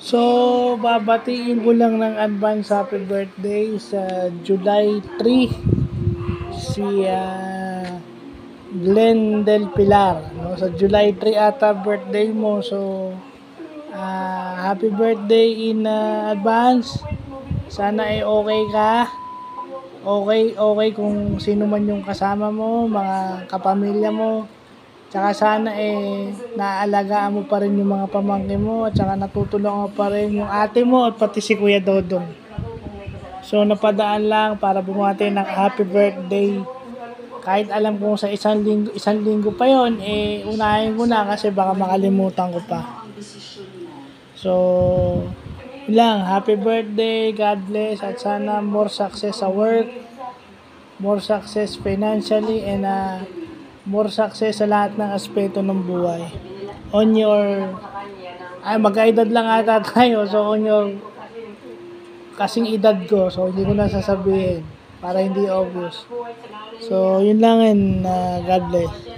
So, babatiin ko lang ng advance happy birthday sa July 3 si Glenn Del Pilar. No? Sa July 3 ata birthday mo. So, happy birthday in advance. Sana ay okay ka. Okay kung sino man yung kasama mo, mga kapamilya mo. Tsaka sana naalagaan mo pa rin yung mga pamangkin mo at saka natutulungan mo pa rin yung ate mo at pati si Kuya Dodong. So napadaan lang para bumati ng happy birthday. Kahit alam kong sa isang linggo pa yon, unahin ko na kasi baka makalimutan ko pa. So, yun lang, happy birthday, God bless at sana more success sa work, more success financially and more success sa lahat ng aspeto ng buhay. On your, magkaedad lang ata tayo, so on your kasing edad ko, so hindi ko na sasabihin para hindi obvious. So, yun lang and God bless.